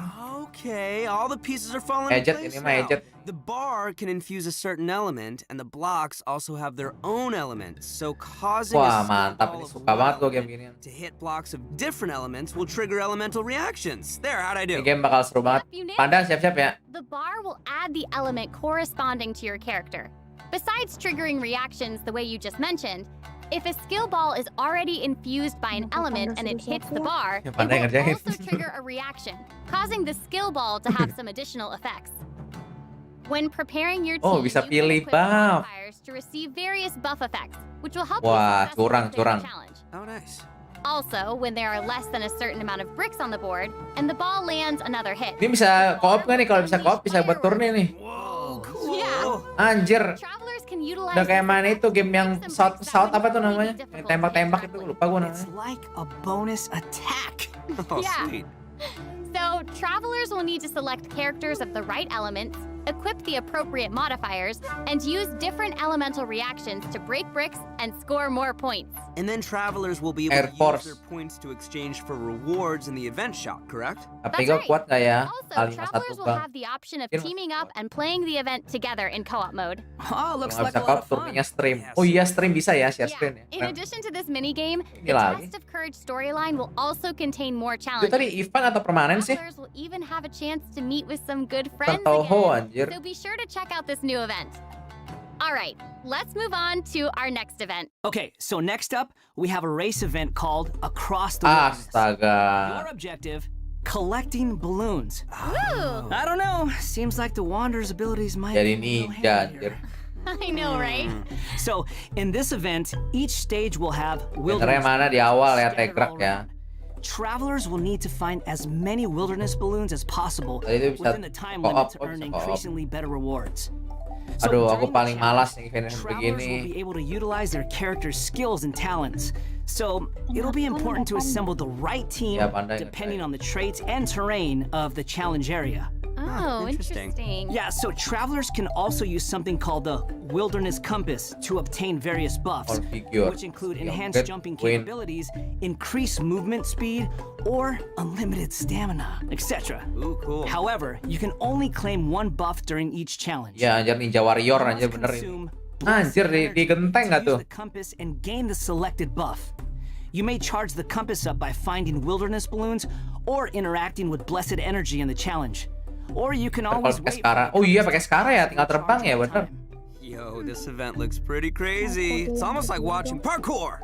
Okay, all the pieces are falling Ejet in place ini mah now. ejet. The bar can infuse a certain element, and the blocks also have their own elements, so causing Wah, a skill mantap ball ini, of suka banget gue wild game ginian. to hit blocks of different elements will trigger elemental reactions. There, how'd I Ini do? game bakal seru banget. You nailed Panda it. siap-siap ya. The bar will add the element corresponding to your character. Besides triggering reactions the way you just mentioned, if a skill ball is already infused by an element and it hits the bar, Ya, it pandai will ngerjain. also trigger a reaction, causing the skill ball to have some additional effects. When preparing your team, Oh, bisa you can pilih equip buff. modifiers to receive various buff effects, which will help Wah, you successfully curang, clear the curang. challenge. Oh, nice. Also, when there are less than a certain amount of bricks on the board, and the ball lands another hit. Ini bisa co-op nggak nih? Kalau bisa co-op bisa buat turni nih. Whoa, cool. Yeah. Anjir. Travelers can utilize Udah kayak this main itu game yang to make some South bricks that apa would tuh namanya? normally be Yang difficult to tembak-tembak hit itu directly. lupa gue It's namanya. like a bonus attack. Oh, Yeah. sweet. So, travelers will need to select characters of the right elements, equip the appropriate modifiers, and use different elemental reactions to break bricks and score more points. And then travelers will be able Air to Force. use their points to exchange for rewards in the event shop, correct? Tapi That's gue right. kuat nggak ya? Also, Kali travelers 51 will bang. have the option of Mungkin teaming up and playing the event together in co-op mode. Oh, Kalau looks nggak like bisa a lot co-op of fun. turninya stream. Yes. Oh iya stream bisa ya, share screen ya. In addition to this minigame, Ini the lagi. Test of Courage storyline will also contain more Itu challenges. tadi event atau permanen sih? Travelers will even have a chance to meet with some good friends Tertoho again. anjir. So be sure to check out this new event. All right, let's move on to our next event. Okay, so next up, we have a race event called Across the Wilderness. Astaga. Your objective, collecting balloons. Woo! I don't know, seems like the Wanderer's abilities might Jadi be a little ninja handy anjir. here. I know, right? So, in this event, each stage will have Sebenarnya wilderness mana di awal ya, scattered Tegrak all ya. around. Travelers will need to find as many wilderness balloons as possible Tadi itu bisa within the time co-op, limit to oh, earn bisa co-op. increasingly better rewards. Aduh, aku during the paling malas challenge, nih event travelers will begini. be able to utilize their character's skills and talents. So, it'll be important to assemble the right team Ya, pandai depending ngerjain. on the traits and terrain of the challenge area. Oh, interesting. interesting. Yeah, so travelers can also use something called the Wilderness Compass to obtain various buffs, Or figure. which include You'll enhanced get jumping win. capabilities, increased movement speed, or unlimited stamina, etc. Ooh, cool. However, you can only claim one buff during each challenge. Ya anjir Ninja Warrior You anjir must bener ini. consume Anjir blessed di genteng energy nggak to tuh? use the compass and gain the selected buff. You may charge the compass up by finding wilderness balloons or interacting with blessed energy in the challenge. Or you can Kalau always pakai wait Skara. for the Oh iya compass pakai to Skara ya, tinggal charge terbang ya over bener. time. Yo, this event looks pretty crazy. It's almost like watching parkour.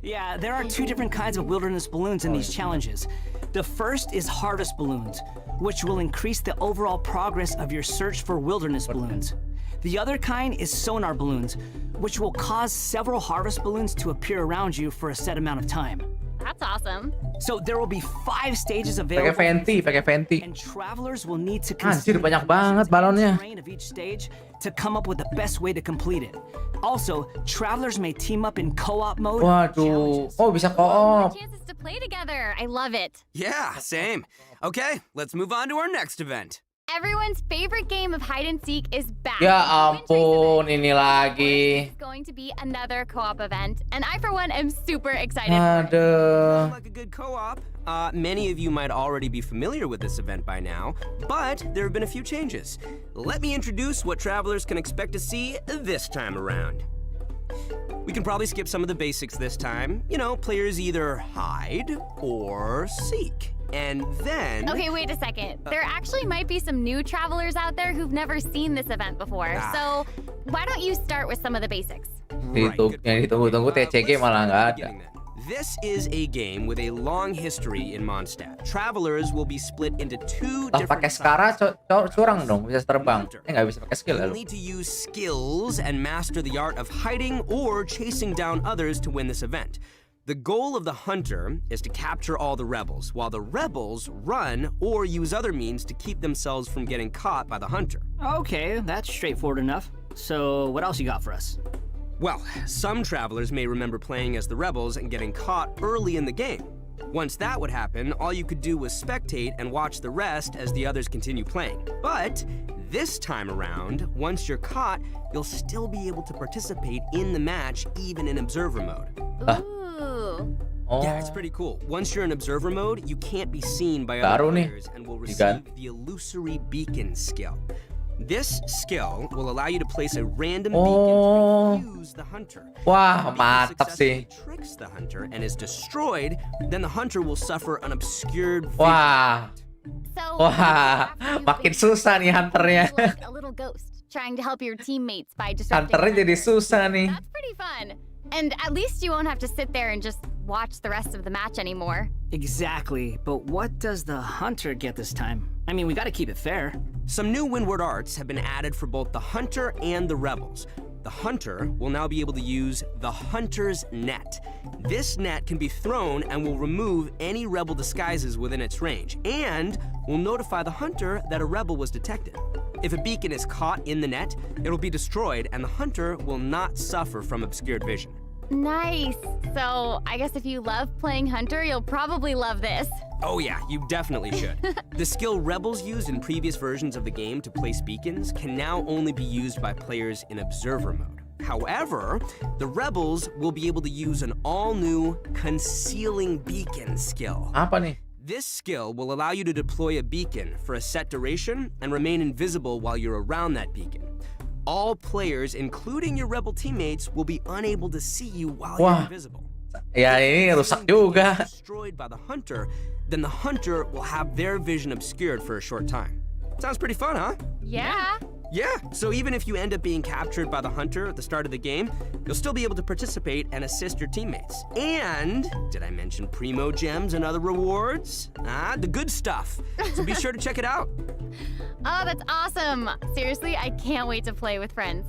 Yeah, there are two different kinds of wilderness balloons in these challenges. The first is harvest balloons, which will increase the overall progress of your search for wilderness balloons. The other kind is sonar balloons, which will cause several harvest balloons to appear around you for a set amount of time. That's awesome. So there will be 5 stages Pakai available, Fenty, pakai Fenty. and travelers will need to Anjir, consider banyak the banget conditions balonnya. and terrain of each stage to come up with the best way to complete it. Also, travelers may team up in co-op mode. Waduh. Oh bisa More co-op. chances to play together. I love it. Yeah, same. Okay, let's move on to our next event. Everyone's favorite game of hide and seek is back. Ya The Twin Trace ampun, event. ini lagi. It's going to be another co-op event, and I, for one, am super excited Ah. for it. Aduh. Like a good co-op. Many of you might already be familiar with this event by now, but there have been a few changes. Let me introduce what travelers can expect to see this time around. We can probably skip some of the basics this time. You know, players either hide or seek. And then... Okay, wait a second. There actually might be some new travelers out there who've never seen this event before. Ah. So why don't you start with some of the basics? Right, good Yang ditunggu-tunggu point. TCG Let's malah start nggak at the ada. beginning then. This is a game with a long history in Mondstadt. Travelers will be split into two Lah different pakai Skara sides. curang dong, bisa terbang. Nggak bisa pakai skill ya You'll lu. need to use skills and master the art of hiding or chasing down others to win this event. The goal of the hunter is to capture all the rebels, while the rebels run or use other means to keep themselves from getting caught by the hunter. Okay, that's straightforward enough. So, what else you got for us? Well, some travelers may remember playing as the rebels and getting caught early in the game. Once that would happen, all you could do was spectate and watch the rest as the others continue playing. But this time around, once you're caught, you'll still be able to participate in the match even in observer mode. Ooh. too. Oh, Yeah, it's pretty cool. Once you're in observer mode, you can't be seen by Baru other nih, players and will diganti. receive the illusory beacon skill. This skill will allow you to place a random Oh. beacon to confuse the hunter. Wah, If the beacon mantap sih. successfully tricks the hunter and is destroyed, then the hunter will suffer an obscured vision. Wah, So wah, after you makin basically susah nih hunternya. feel like a little ghost trying to help your teammates by disrupting Hunternya the jadi hunter. susah nih. That's pretty fun. And at least you won't have to sit there and just watch the rest of the match anymore. Exactly, but what does the hunter get this time? I mean, we gotta keep it fair. Some new windward arts have been added for both the hunter and the rebels. The hunter will now be able to use the hunter's net. This net can be thrown and will remove any rebel disguises within its range, and will notify the hunter that a rebel was detected. If a beacon is caught in the net, it'll be destroyed and the hunter will not suffer from obscured vision. Nice. So I guess if you love playing Hunter, you'll probably love this. Oh yeah, you definitely should. The skill rebels used in previous versions of the game to place beacons can now only be used by players in observer mode. However, the rebels will be able to use an all-new concealing beacon skill. Apa nih? This skill will allow you to deploy a beacon for a set duration and remain invisible while you're around that beacon. All players, including your rebel teammates, will be unable to see you while Wah. you're invisible. Ya ini rusak juga. Destroyed by the hunter, then the hunter will have their vision obscured for a short time. Sounds pretty fun, huh? Yeah. Yeah, so even if you end up being captured by the hunter at the start of the game, you'll still be able to participate and assist your teammates. And, did I mention primo gems and other rewards? The good stuff. So be sure to check it out. Oh, that's awesome. Seriously, I can't wait to play with friends.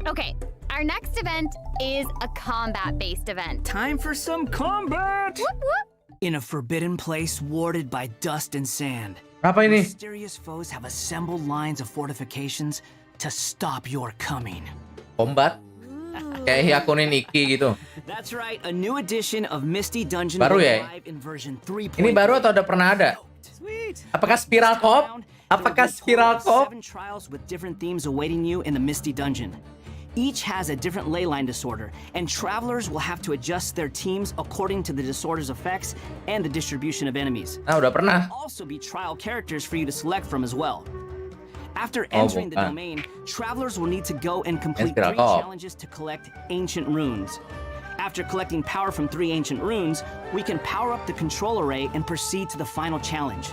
Okay, our next event is a combat-based event. Time for some combat! Whoop, whoop. In a forbidden place warded by dust and sand, Apa ini? mysterious foes have assembled lines of fortifications to stop your coming. Combat? Kayak akunin Iki gitu. That's right, a new edition of Misty Dungeon Baru will ya? arrive in version 3.0. Ini baru atau udah pernah ada? Sweet. Apakah Spiral Coop? Apakah Spiral Coop? 7 trials with different themes awaiting you in the Misty Dungeon. Each has a different leyline disorder, and travelers will have to adjust their teams according to the disorder's effects and the distribution of enemies. Nah, udah pernah. There will also be trial characters for you to select from as well. After Oh, entering the bukan. domain, travelers will need to go and complete Spiral 3 Coop. challenges to collect ancient runes. After collecting power from 3 ancient runes, we can power up the control array and proceed to the final challenge.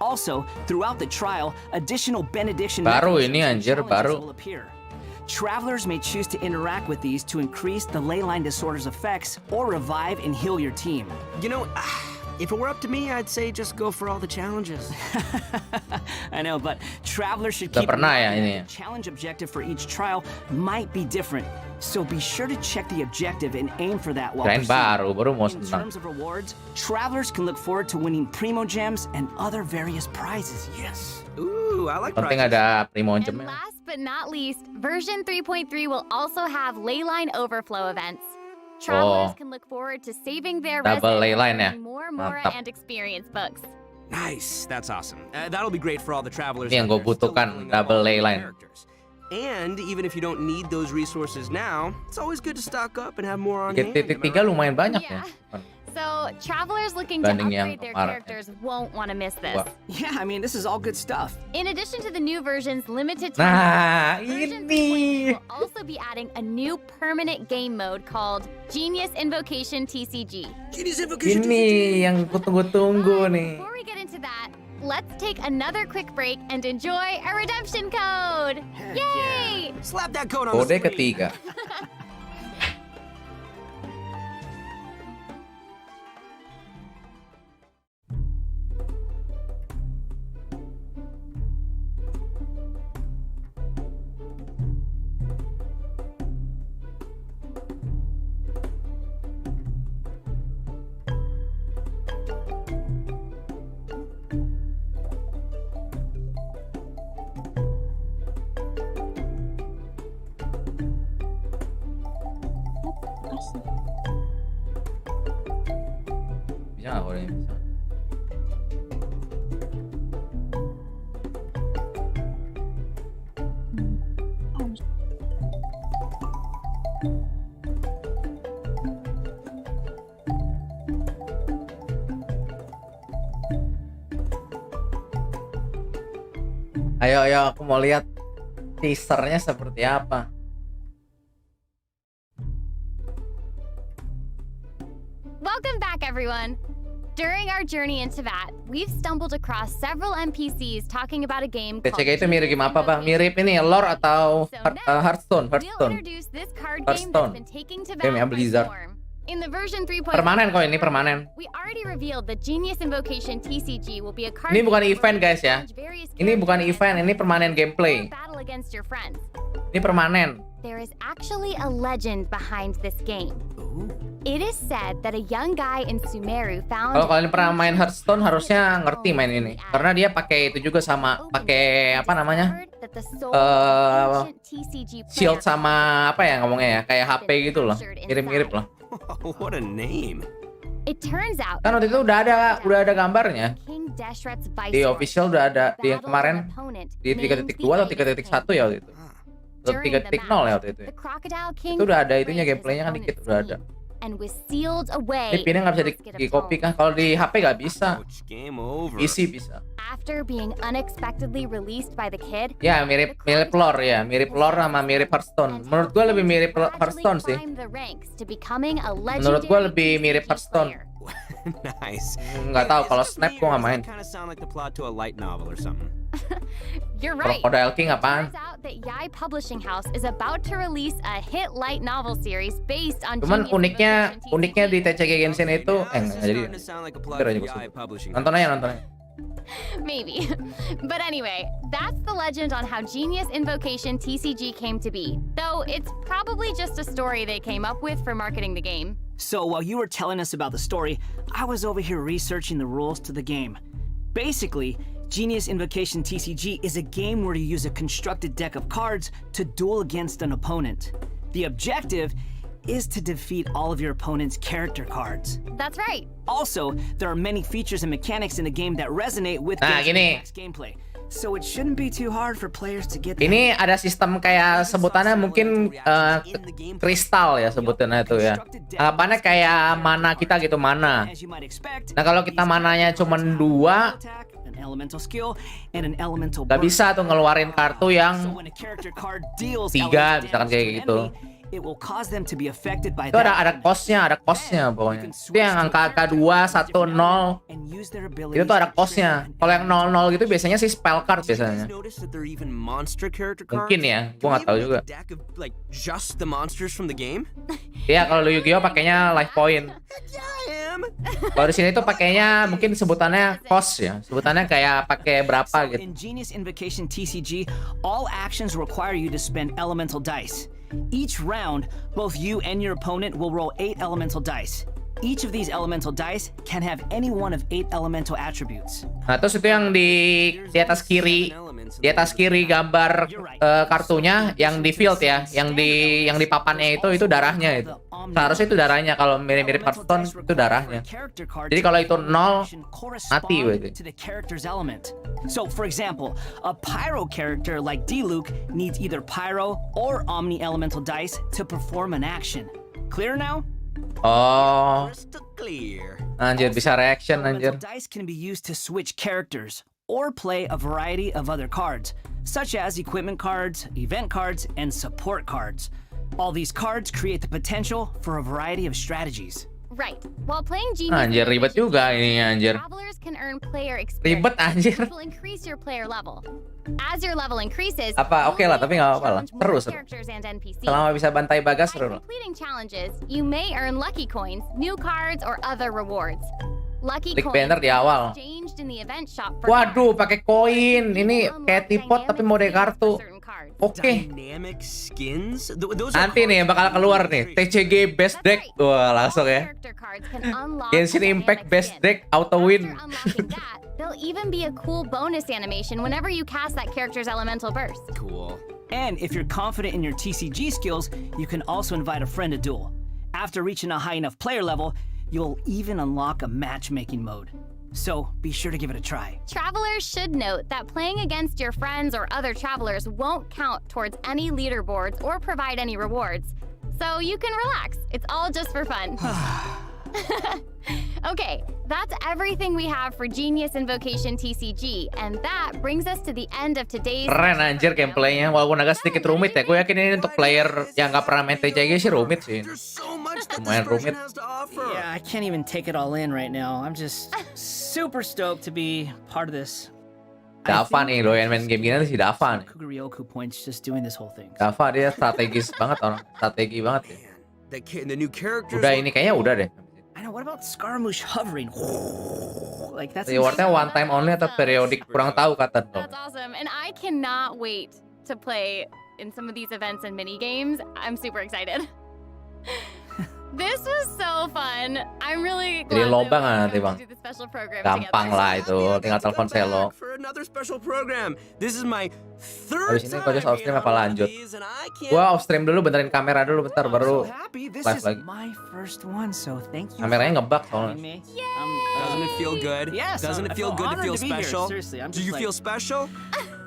Also, throughout the trial, additional benediction Baru mechanisms ini, and anjir, challenges baru. will appear. Travelers may choose to interact with these to increase the leyline disorder's effects or revive and heal your team. You know, if it were up to me, I'd say just go for all the challenges. I know, but travelers should Udah keep in pernah ya mind ini that ya? the challenge objective for each trial might be different. So be sure to check the objective and aim for that while Kirain proceeding. baru mau In senang. terms of rewards, travelers can look forward to winning primo gems and other various prizes. Yes. Ooh, I like Penting prizes. ada Primo And Gemnya. last but not least, version 3.3 will also have leyline overflow events. Travelers Oh. can look forward to saving their Double resin leyline ya? and more Mora Mantap. and experience books. Nice, that's awesome. That'll be great for all the travelers. Ini yang out gue there still butuhkan, leveling up double all their leyline. characters. And even if you don't need those resources now, it's always good to stock up and have more on hand. Titik am I 3 right? lumayan banyak Yeah. ya. So travelers looking to Dibanding yang upgrade their kemarin. characters won't want to miss this. Wah. Yeah, I mean, this is all good stuff. In addition to the new version's limited time, Nah, version 3.3 ini. will also be adding a new permanent game mode called Genius Invocation TCG. Genius Invocation Ini yang ku tunggu-tunggu But nih. before we get into that, let's take another quick break and enjoy a redemption code. Yay! Slap that code on the Kode screen. ketiga. Bisa nggak kode ini? Bisa. Ayo, aku mau lihat teasernya seperti apa. Welcome back, everyone. During our journey into VAT, we've stumbled across several NPCs talking about a game called TCG itu mirip game apa, Bang? Mirip ini lore atau Hearthstone? We'll introduce this card game that's been taking to VAT Game ya, by Blizzard. storm. In the version 3.0, Permanen kok ini, permanen. we already revealed that Genius Invocation TCG will be a card Ini bukan game event, where you guys, ya. challenge various Ini bukan characters event, ini permanen or gameplay. battle against your friends. Ini permanen. There is actually a legend behind this game. It is said that a young guy in Sumeru found Kalau kalian pernah main Hearthstone harusnya ngerti main ini. Karena dia pakai itu juga sama pakai apa namanya? Shield sama apa ya ngomongnya ya? Kayak HP gitu loh. Mirip-mirip lah. What a name. It turns out Kan waktu itu udah ada gambarnya. King Deshret's Di official udah ada di yang kemarin di 3.2 atau 3.1 ya waktu itu. Atau 3.0 ya waktu itu. Itu udah ada itunya gameplaynya kan dikit udah ada. And was sealed away. Ini pinnya nggak bisa di copy kan? Kalau di HP nggak bisa. Game over. PC bisa. After being unexpectedly released by the kid, Ya mirip lore ya, mirip lore sama mirip Hearthstone. Menurut gua lebih mirip Hearthstone sih. Menurut gua lebih mirip Hearthstone. Nice. Nggak tahu kalau Snap gua nggak main. Kind of sound like the plot to a light novel or something. You're right. Crocodile King apaan? Turns out that Yai Publishing House is about to release a hit light novel series based on Cuman Genius uniknya di TCG Genshin itu nggak jadi. Starting to sound like a plot Ntar aja to gua Yai sebut. Publishing. Nonton aja. Maybe. But anyway, that's the legend on how Genius Invocation TCG came to be. Though it's probably just a story they came up with for marketing the game. So while you were telling us about the story, I was over here researching the rules to the game. Basically, Genius Invocation TCG is a game where you use a constructed deck of cards to duel against an opponent. The objective is to defeat all of your opponent's character cards. That's right. Also, there are many features and mechanics in the game that resonate with Nah, Genshin gini. Impact's gameplay. So it shouldn't be too hard for players to get Ini ada sistem kayak sebutannya mungkin kristal ya sebutannya itu ya. Anggapannya kayak mana kita gitu, mana. As you might expect, Nah kalau kita mananya cuma 2, attack, an elemental skill, and an elemental nggak burst. bisa tuh ngeluarin kartu So yang when a character card deals 3 elemental misalkan damage kayak to an gitu. enemy, it will cause them to be affected by Itu that ada element. kosnya pokoknya. Itu yang angka 2, 1, 0 And use their itu abilities tuh ada to kosnya. trigger an Kalau yang 0 gitu biasanya sih spell card Did you guys biasanya. notice that there are even monster character cards? Mungkin ya, Can gua nggak we tahu make juga. a deck of, like, just the monsters from the game? Iya kalau Yu-Gi-Oh pakainya life point. I am. Kalau di sini tuh pakainya mungkin sebutannya cost ya. Sebutannya kayak pakai berapa gitu. In Genius Invocation TCG, all actions require you to spend elemental dice. Each round, both you and your opponent will roll 8 elemental dice. Each of these elemental dice can have any one of 8 elemental attributes. Nah, terus itu yang di atas kiri gambar kartunya yang di field ya, yang di papannya itu darahnya itu. Seharusnya itu darahnya, kalau mirip-mirip Hearthstone itu darahnya. Jadi kalau itu 0 mati berarti. To the character's element. So for example, a pyro character like D-Luke needs either pyro or omni elemental dice to perform an action. Clear now? Oh, Crystal clear. anjir bisa reaction anjir. Elemental dice can be used to switch characters or play a variety of other cards, such as equipment cards, event cards, and support cards. All these cards create the potential for a variety of strategies. Right. While playing Genius Anjir ribet juga ini anjir. travelers can earn player experience, Ribet anjir. which will increase your player level. As your level increases, Apa oke lah, tapi nggak apa-apa lah. challenge Seru. more characters and NPCs. Selama bisa bantai bagas By seru lah. completing challenges, you may earn lucky coins, new cards, or other rewards. Lucky Klik coins banner di awal. exchanged in the event shop for Waduh, cards. pakai koin. Ini Unlock kayak tipot tapi dynamic mode skins kartu. for certain cards. Oke. Dynamic skins? Those are Nanti nih yang bakal keluar nih TCG best That's deck. right. Wah, langsung All ya. character cards can unlock Genshin a Impact dynamic best skin. deck auto win. After unlocking that, there'll even be a cool bonus animation whenever you cast that character's elemental burst. cool. And if you're confident in your TCG skills, you can also invite a friend to duel. After reaching a high enough player level, you'll even unlock a matchmaking mode. So be sure to give it a try. Travelers should note that playing against your friends or other travelers won't count towards any leaderboards or provide any rewards. So you can relax. It's all just for fun. Okay, that's everything we have for Genius Invocation TCG, and that brings us to the end of today's. Keren anjir gameplaynya, walaupun agak sedikit rumit ya. Gue yakin ini untuk player yang nggak pernah main TCG sih rumit sih. There's so much that Lumayan this version rumit. has to offer. Yeah, I can't even take it all in right now. I'm just super stoked to be part of this. Dava nih, doyan main game gini si Dava nih. Kuguryoku points just doing this whole thing. Dava dia strategis banget orang, strategi banget ya. The new characters. Udah ini kayaknya udah deh. I know, what about SCARAMOUCHE hovering? Like that's Rewardnya one time only atau periodik, kurang tahu kata dong. That's awesome, and I cannot wait to play in some of these events and mini games. I'm super excited. This was so fun. I'm really glad Jadi lomba nggak that nanti we bang? do the special program Gampang together. lah itu, tinggal telepon Selo. For another special program. This is my third Habis ini kau just time off stream being apa on one of lanjut? these, and I can't Gua off stream dulu, benerin kamera dulu bentar, baru so happy. This live is lagi. my first one, so thank you. Kameranya ngebug for having soalnya. me. Doesn't it feel good? Yes, Doesn't it I feel good to honored feel to be here. special? Seriously, I'm Do just you like- feel special?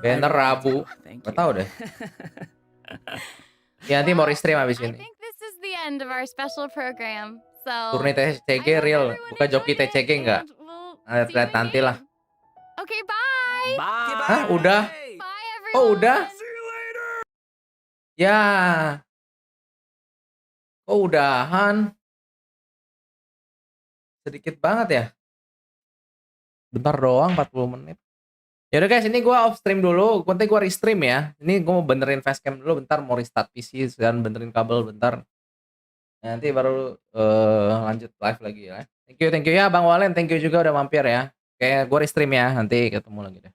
Banner Rabu, Thank nggak you. tahu deh. Ya nanti mau restream abis I ini. think this is the end of our special program. So Turni TCG real, bukan joki TCG nggak? Lihat nanti lah. Okay, bye. Bye. Hah, udah? Bye everyone. Oh udah? Ya. Oh udahan. Sedikit banget ya. Bentar doang 40 menit. Ya udah guys, ini gua off stream dulu. Nanti gua restream ya. Ini gua mau benerin facecam dulu bentar, mau restart PC dan benerin kabel bentar. Nanti baru lanjut live lagi ya. Thank you ya Bang Walen, thank you juga udah mampir ya. Oke, gua restream ya. Nanti ketemu lagi deh.